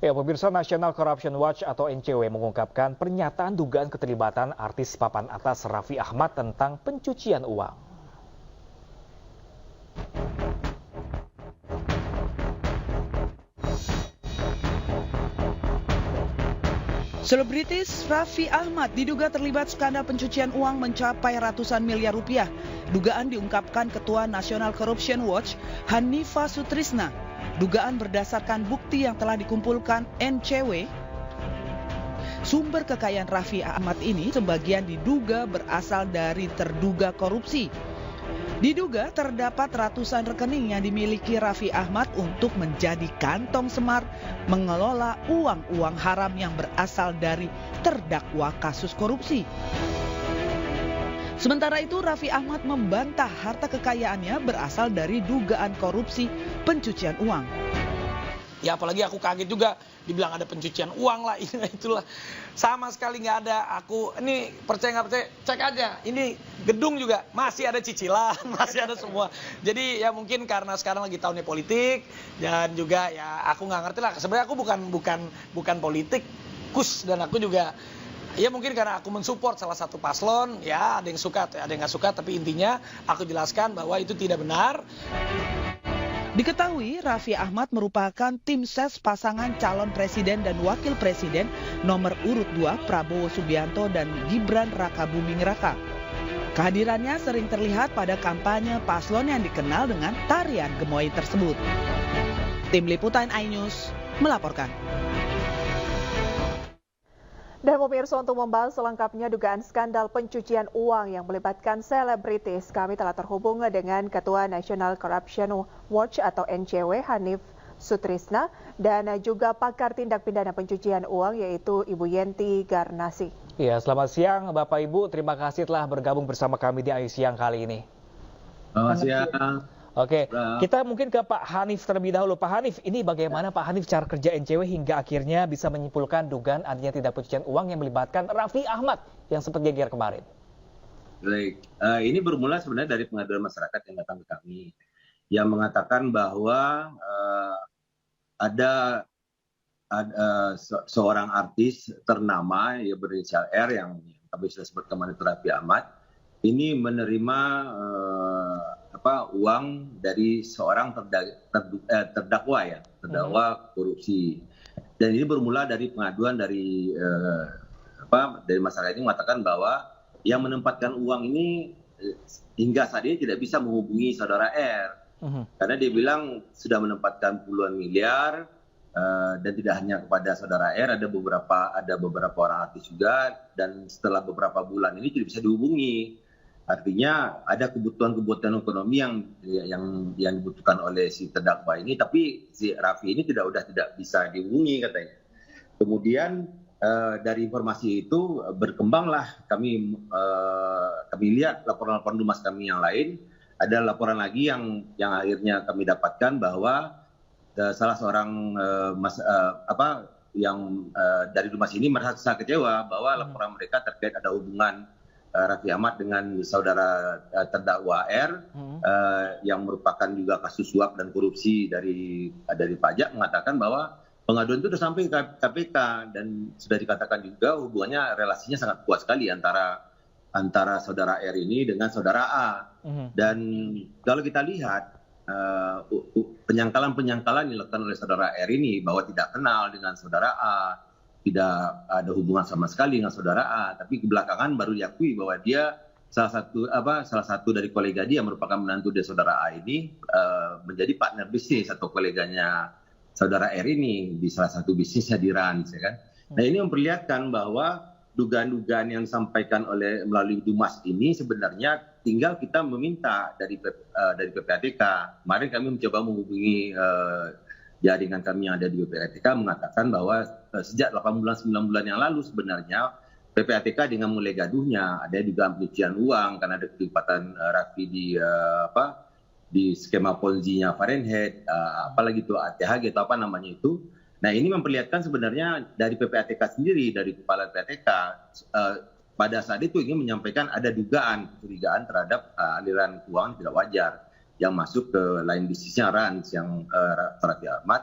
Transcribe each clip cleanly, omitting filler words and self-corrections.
Ya, pemirsa, National Corruption Watch atau NCW mengungkapkan pernyataan dugaan keterlibatan artis papan atas Raffi Ahmad tentang pencucian uang. Selebritis Raffi Ahmad diduga terlibat skandal pencucian uang mencapai ratusan miliar rupiah. Dugaan diungkapkan Ketua National Corruption Watch, Hanifa Sutrisna. Dugaan berdasarkan bukti yang telah dikumpulkan NCW. Sumber kekayaan Raffi Ahmad ini sebagian diduga berasal dari terduga korupsi. Diduga terdapat ratusan rekening yang dimiliki Raffi Ahmad untuk menjadi kantong semar mengelola uang-uang haram yang berasal dari terdakwa kasus korupsi. Sementara itu, Raffi Ahmad membantah harta kekayaannya berasal dari dugaan korupsi pencucian uang. Ya apalagi aku kaget juga, dibilang ada pencucian uang lah, itulah. Sama sekali nggak ada. Aku, ini percaya nggak percaya, cek aja. Ini gedung juga masih ada cicilan, masih ada semua. Jadi ya mungkin karena sekarang lagi tahunnya politik, dan juga ya aku nggak ngerti lah. Sebenarnya aku bukan politikus, dan aku juga ya mungkin karena aku mensupport salah satu paslon, ya ada yang suka, ada yang nggak suka, tapi intinya aku jelaskan bahwa itu tidak benar. Diketahui Raffi Ahmad merupakan tim ses pasangan calon presiden dan wakil presiden nomor urut 2 Prabowo Subianto dan Gibran Rakabuming Raka. Kehadirannya sering terlihat pada kampanye paslon yang dikenal dengan tarian gemoy tersebut. Tim Liputan iNews melaporkan. Dan pemirsa, untuk membahas selengkapnya dugaan skandal pencucian uang yang melibatkan selebritis, kami telah terhubung dengan Ketua National Corruption Watch atau NCW, Hanif Sutrisna, dan juga pakar tindak pidana pencucian uang yaitu Ibu Yenti Garnasi. Ya, selamat siang Bapak Ibu, terima kasih telah bergabung bersama kami di AI Siang kali ini. Selamat siang. Oke, kita mungkin ke Pak Hanif terlebih dahulu. Pak Hanif, ini bagaimana Pak Hanif cara kerja NCW hingga akhirnya bisa menyimpulkan dugaan adanya tindak pencucian uang yang melibatkan Raffi Ahmad yang sempat geger kemarin? Baik, ini bermula sebenarnya dari pengaduan masyarakat yang datang ke kami, yang mengatakan bahwa ada seorang artis ternama yang berinisial R yang kami sudah sebut kemarin itu Raffi Ahmad, ini menerima uang dari seorang terdakwa korupsi. Dan ini bermula dari pengaduan dari masyarakat ini mengatakan bahwa yang menempatkan uang ini hingga saat ini tidak bisa menghubungi saudara R. Karena dia bilang sudah menempatkan puluhan miliar dan tidak hanya kepada saudara R, ada beberapa orang artis juga, dan setelah beberapa bulan ini tidak bisa dihubungi. Artinya ada kebutuhan ekonomi yang dibutuhkan oleh si terdakwa ini, tapi si Raffi ini tidak bisa dihubungi katanya. Kemudian dari informasi itu berkembanglah kami lihat laporan-laporan Dumas kami yang lain. Ada laporan lagi yang akhirnya kami dapatkan bahwa salah seorang dari Dumas ini merasa kecewa bahwa laporan mereka terkait ada hubungan Raffi Ahmad dengan saudara terdakwa R yang merupakan juga kasus suap dan korupsi dari pajak, mengatakan bahwa pengaduan itu sudah sampai ke KPK dan sudah dikatakan juga hubungannya relasinya sangat kuat sekali antara saudara R ini dengan saudara A. Dan kalau kita lihat penyangkalan yang dilakukan oleh saudara R ini bahwa tidak kenal dengan saudara A, tidak ada hubungan sama sekali dengan saudara A, tapi kebelakangan baru diakui bahwa dia salah satu dari kolega dia merupakan menantu dari saudara A ini menjadi partner bisnis atau koleganya saudara R ini di salah satu bisnisnya di Rans, ya kan. Nah, ini memperlihatkan bahwa dugaan-dugaan yang disampaikan melalui Dumas ini sebenarnya tinggal kita meminta dari PPATK. Kemarin kami mencoba menghubungi jaringan kami yang ada di PPATK, mengatakan bahwa sejak 8 bulan 9 bulan yang lalu sebenarnya PPATK dengan mulai gaduhnya ada juga pencucian uang karena ada keterlibatan Raffi di skema Ponzi-nya Fahrenheit, apalagi itu ATHG atau apa namanya itu. Nah, ini memperlihatkan sebenarnya dari PPATK sendiri, dari kepala PPATK pada saat itu ingin menyampaikan ada curigaan terhadap aliran keuangan tidak wajar yang masuk ke lain bisnisnya Rans yang Raffi Ahmad.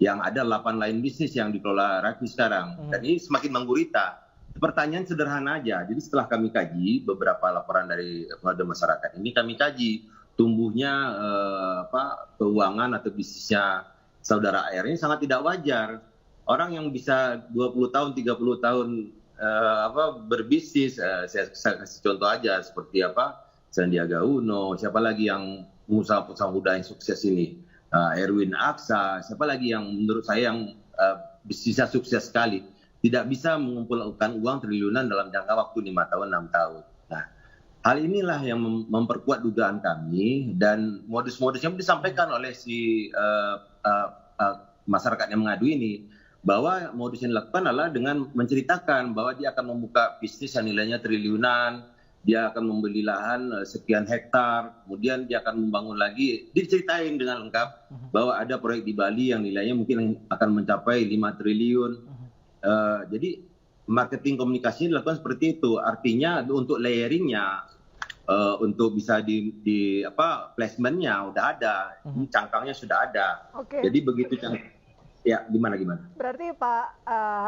yang ada 8 lain bisnis yang dikelola Raffi sekarang. Dan ini semakin menggurita. Pertanyaan sederhana aja. Jadi setelah kami kaji beberapa laporan dari masyarakat ini, kami kaji tumbuhnya keuangan atau bisnisnya saudara AR ini sangat tidak wajar. Orang yang bisa 20 tahun, 30 tahun berbisnis, saya kasih contoh aja seperti Sandiaga Uno, siapa lagi yang pengusaha-pengusaha muda yang sukses ini, Erwin Aksa, siapa lagi yang menurut saya yang bisnisnya sukses sekali, tidak bisa mengumpulkan uang triliunan dalam jangka waktu 5 tahun, 6 tahun. Nah, hal inilah yang memperkuat dugaan kami, dan modus-modusnya disampaikan oleh si masyarakat yang mengadu ini, bahwa modus yang dilakukan adalah dengan menceritakan bahwa dia akan membuka bisnis yang nilainya triliunan, dia akan membeli lahan sekian hektar, kemudian dia akan membangun lagi, diceritain dengan lengkap bahwa ada proyek di Bali yang nilainya mungkin akan mencapai 5 triliun. Jadi marketing komunikasinya dilakukan seperti itu, artinya untuk layeringnya, untuk bisa di placementnya udah ada, cangkangnya sudah ada. Jadi begitu ya, gimana? Berarti Pak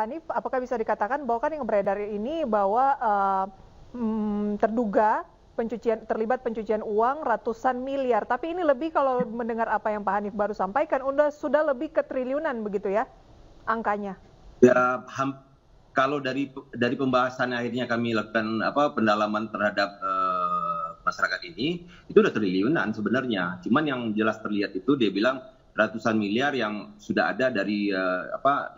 Hanif, apakah bisa dikatakan bahwa kan yang beredar ini bahwa terduga terlibat pencucian uang ratusan miliar, tapi ini lebih, kalau mendengar apa yang Pak Hanif baru sampaikan, sudah lebih ke triliunan begitu ya angkanya? Ya, kalau dari pembahasan akhirnya kami lakukan pendalaman terhadap masyarakat ini, itu udah triliunan sebenarnya. Cuman yang jelas terlihat itu dia bilang ratusan miliar yang sudah ada dari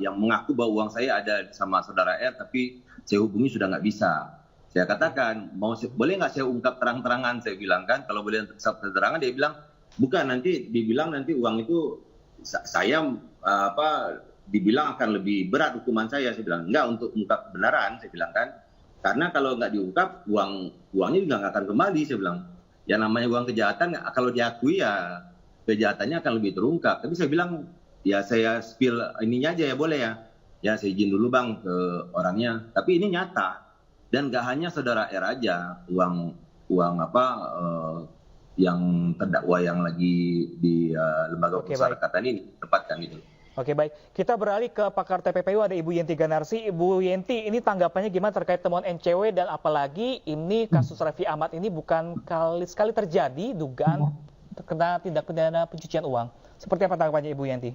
yang mengaku bahwa uang saya ada sama saudara R, tapi saya hubungi sudah nggak bisa. Saya katakan, boleh nggak saya ungkap terang-terangan? Saya bilang kan, kalau boleh terang-terangan, dia bilang bukan, dibilang nanti uang itu saya dibilang akan lebih berat hukuman saya. Saya bilang enggak, untuk ungkap kebenaran, saya bilang kan, karena kalau nggak diungkap uangnya juga nggak akan kembali. Saya bilang, yang namanya uang kejahatan kalau diakui ya kejahatannya akan lebih terungkap. Tapi saya bilang, ya saya spill ininya aja ya, boleh ya. Ya saya izin dulu bang ke orangnya. Tapi ini nyata. Dan nggak hanya saudara R aja, uang yang terdakwa yang lagi di lembaga pemasyarakatan ini tempatkan itu. Oke, baik. Kita beralih ke pakar TPPU, ada Ibu Yenti Ganarsi. Ibu Yenti, ini tanggapannya gimana terkait temuan NCW, dan apalagi ini kasus Raffi Ahmad ini bukan sekali terjadi dugaan terkena tindak pidana pencucian uang. Seperti apa tanggapannya Ibu Yenti?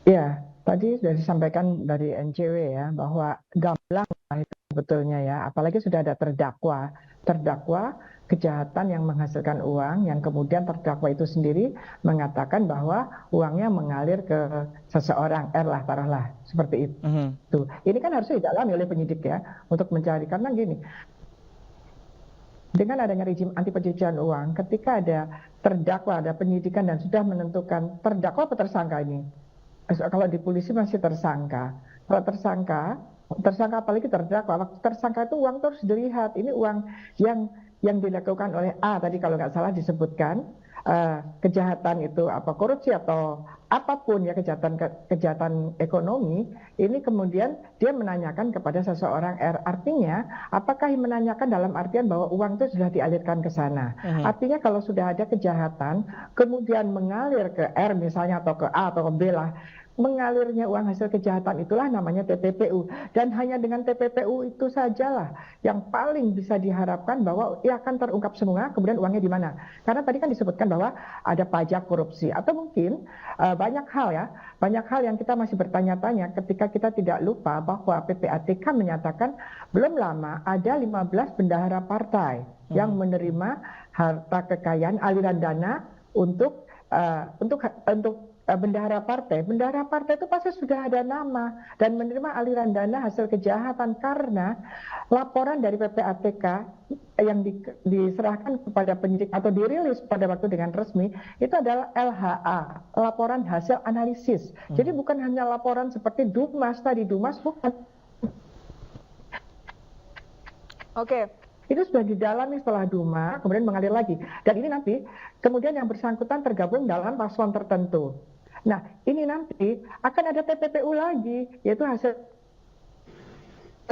Ya, tadi sudah disampaikan dari NCW ya, bahwa gamblang itu sebetulnya ya, apalagi sudah ada terdakwa kejahatan yang menghasilkan uang, yang kemudian terdakwa itu sendiri mengatakan bahwa uangnya mengalir ke seseorang, R lah, taruhlah, seperti itu. Ini kan harusnya didalami oleh penyidik ya, untuk mencari, karena gini, dengan adanya rezim anti pencucian uang, ketika ada terdakwa, ada penyidikan dan sudah menentukan terdakwa atau tersangka ini. Kalau di polisi masih tersangka. Kalau tersangka apalagi terdakwa, waktu tersangka itu uang terus dilihat. Ini uang yang dilakukan oleh A tadi kalau nggak salah disebutkan, kejahatan itu korupsi atau apapun ya, kejahatan ekonomi, ini kemudian dia menanyakan kepada seseorang R, artinya apakah menanyakan dalam artian bahwa uang itu sudah dialirkan ke sana. Artinya kalau sudah ada kejahatan kemudian mengalir ke R misalnya, atau ke A atau ke B lah, mengalirnya uang hasil kejahatan, itulah namanya TPPU. Dan hanya dengan TPPU itu sajalah yang paling bisa diharapkan bahwa ia akan terungkap semua, kemudian uangnya di mana. Karena tadi kan disebutkan bahwa ada pajak korupsi, atau mungkin banyak hal yang kita masih bertanya-tanya ketika kita tidak lupa bahwa PPATK menyatakan belum lama ada 15 bendahara partai yang menerima harta kekayaan aliran dana untuk bendahara partai. Bendahara partai itu pasti sudah ada nama dan menerima aliran dana hasil kejahatan, karena laporan dari PPATK yang diserahkan kepada penyidik atau dirilis pada waktu dengan resmi itu adalah LHA, laporan hasil analisis. Jadi bukan hanya laporan seperti Dumas tadi, Dumas bukan. Oke. Itu sudah didalami setelah Duma, kemudian mengalir lagi. Dan ini nanti kemudian yang bersangkutan tergabung dalam paslon tertentu. Nah, ini nanti akan ada TPPU lagi, yaitu hasil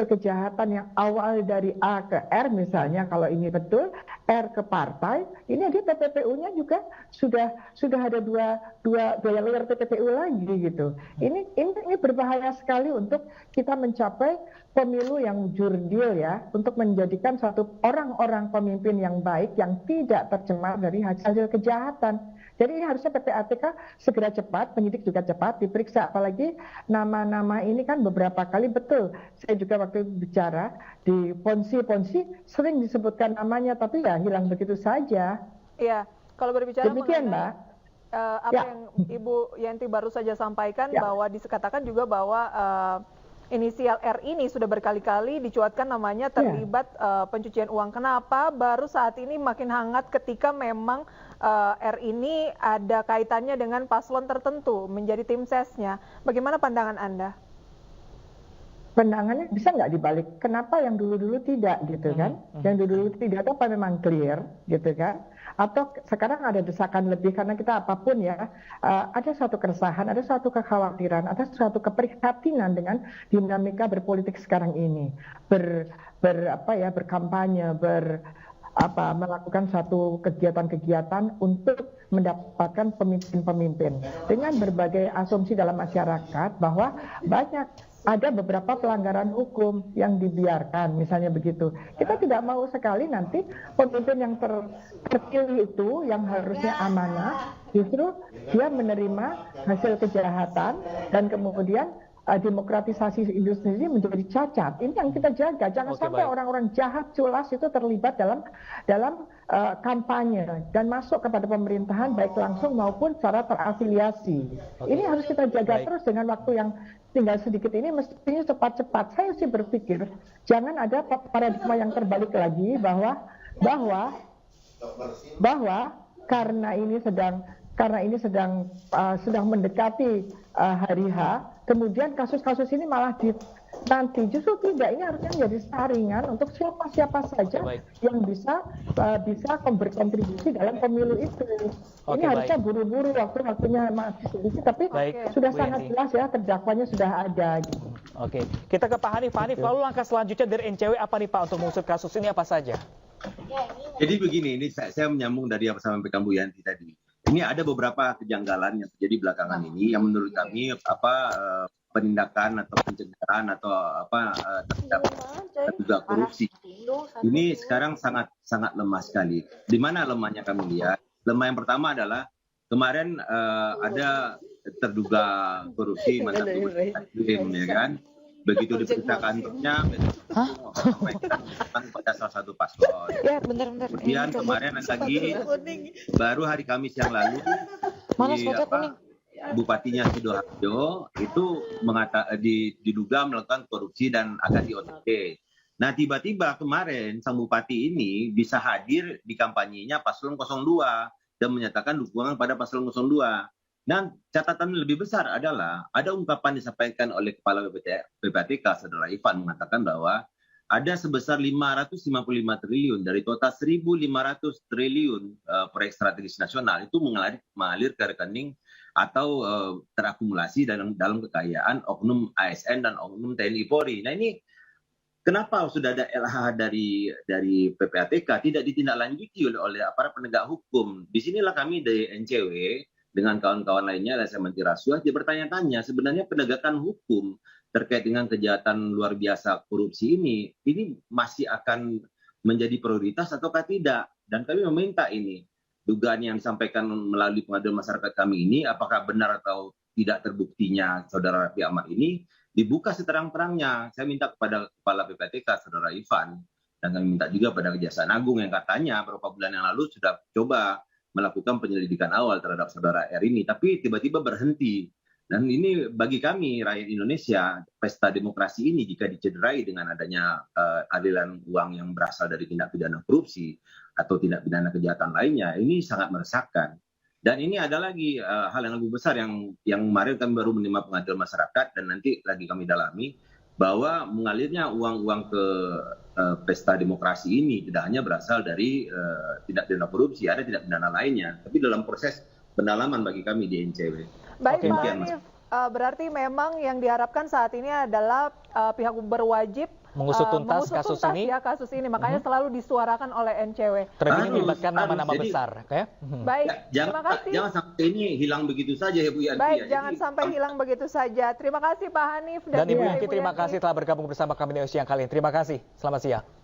kejahatan yang awal dari A ke R misalnya, kalau ini betul, R ke partai, ini di TPPU-nya juga sudah ada dua layer TPPU lagi gitu. Ini berbahaya sekali untuk kita mencapai pemilu yang jurdil ya, untuk menjadikan satu orang-orang pemimpin yang baik yang tidak tercemar dari hasil kejahatan. Jadi ini harusnya PPATK segera cepat, penyidik juga cepat diperiksa. Apalagi nama-nama ini kan beberapa kali betul. Saya juga waktu bicara di Ponsi sering disebutkan namanya, tapi ya hilang begitu saja. Iya, kalau berbicara demikian, Mbak. Apa yang Ibu Yenti baru saja sampaikan, bahwa dikatakan juga bahwa inisial R ini sudah berkali-kali dicuatkan namanya terlibat pencucian uang. Kenapa baru saat ini makin hangat ketika memang R ini ada kaitannya dengan paslon tertentu menjadi tim sesnya? Bagaimana pandangan Anda? Pandangannya bisa nggak dibalik? Kenapa yang dulu-dulu tidak gitu kan? Yang dulu-dulu tidak itu apa memang clear gitu kan? Atau sekarang ada desakan lebih karena kita apapun ya, ada suatu keresahan, ada suatu kekhawatiran, ada suatu keprihatinan dengan dinamika berpolitik sekarang ini, berkampanye, melakukan satu kegiatan-kegiatan untuk mendapatkan pemimpin-pemimpin dengan berbagai asumsi dalam masyarakat bahwa ada beberapa pelanggaran hukum yang dibiarkan, misalnya begitu. Kita tidak mau sekali nanti pemimpin yang terpilih itu yang harusnya amanah, justru dia menerima hasil kejahatan dan kemudian demokratisasi industri ini menjadi cacat. Ini yang kita jaga. Jangan sampai orang-orang jahat culas itu terlibat dalam kampanye dan masuk kepada pemerintahan baik langsung maupun secara terafiliasi. Ini harus kita jaga terus dengan waktu yang tinggal sedikit ini, mestinya cepat-cepat. Saya sih berpikir jangan ada paradigma yang terbalik lagi bahwa karena ini sedang mendekati hari H, kemudian kasus-kasus ini malah nanti justru tidak. Ini harusnya menjadi saringan untuk siapa saja yang bisa berkontribusi dalam pemilu itu. Ini harusnya buru-buru, waktunya masih sedikit, tapi sudah sangat jelas ya, terdakwanya sudah ada. Gitu. Oke, kita ke Pak Hanif. Pak Hanif, lalu langkah selanjutnya dari NCW apa nih Pak untuk mengusut kasus ini apa saja? Jadi begini, ini saya menyambung dari apa sampaikan Bu Yanti tadi. Ini ada beberapa kejanggalan yang terjadi belakangan ini yang menurut kami penindakan atau pencegahan atau terduga korupsi ini sekarang sangat lemah sekali. Di mana lemahnya kami lihat? Lemah yang pertama adalah kemarin ada terduga korupsi mantan ya kan? Begitu diperiksa kantornya, pada salah satu paslon. Kemudian kemarin lagi, baru hari Kamis yang lalu, Bupatinya Sidoarjo itu diduga melakukan korupsi dan akan di-OTT. Nah tiba-tiba kemarin sang bupati ini bisa hadir di kampanyenya paslon 02 dan menyatakan dukungan pada paslon 02. Nah, catatan lebih besar adalah ada ungkapan disampaikan oleh Kepala PPATK, Saudara Ivan, mengatakan bahwa ada sebesar 555 triliun dari total 1.500 triliun proyek strategis nasional itu mengalir ke rekening atau terakumulasi dalam kekayaan oknum ASN dan oknum TNI Polri. Nah ini kenapa sudah ada LH dari PPATK tidak ditindaklanjuti oleh aparat penegak hukum? Disinilah kami dari NCW dengan kawan-kawan lainnya, saya Menteri Rasuah, dia bertanya-tanya sebenarnya penegakan hukum terkait dengan kejahatan luar biasa korupsi ini masih akan menjadi prioritas ataukah tidak? Dan kami meminta ini, dugaan yang disampaikan melalui pengaduan masyarakat kami ini, apakah benar atau tidak terbuktinya Saudara Raffi Ahmad ini, dibuka seterang-terangnya. Saya minta kepada Kepala PPATK, Saudara Ivan, dan kami minta juga pada Kejaksaan Agung yang katanya beberapa bulan yang lalu sudah coba melakukan penyelidikan awal terhadap Saudara R ini, tapi tiba-tiba berhenti. Dan ini bagi kami rakyat Indonesia, pesta demokrasi ini jika dicederai dengan adanya aliran uang yang berasal dari tindak pidana korupsi atau tindak pidana kejahatan lainnya, ini sangat meresahkan. Dan ini ada lagi hal yang lebih besar yang kemarin kami baru menerima pengaduan masyarakat dan nanti lagi kami dalami, bahwa mengalirnya uang-uang ke pesta demokrasi ini tidak hanya berasal dari tindak pidana korupsi, ada tindak pidana lainnya, tapi dalam proses pendalaman bagi kami di NCW. Baik Pak Hanif, berarti memang yang diharapkan saat ini adalah pihak berwajib mengusut tuntas kasus ini. Ya, kasus ini makanya selalu disuarakan oleh NCW. Terlebih melibatkan nama-nama Jadi, besar, ya. Baik, terima kasih. Jangan sampai ini hilang begitu saja ya Bu Yanti. Baik, ya. jangan sampai hilang begitu saja. Terima kasih Pak Hanif Dan Ibu Yanti, Ibu terima kasih telah bergabung bersama kami di siang kali ini. Terima kasih. Selamat siang.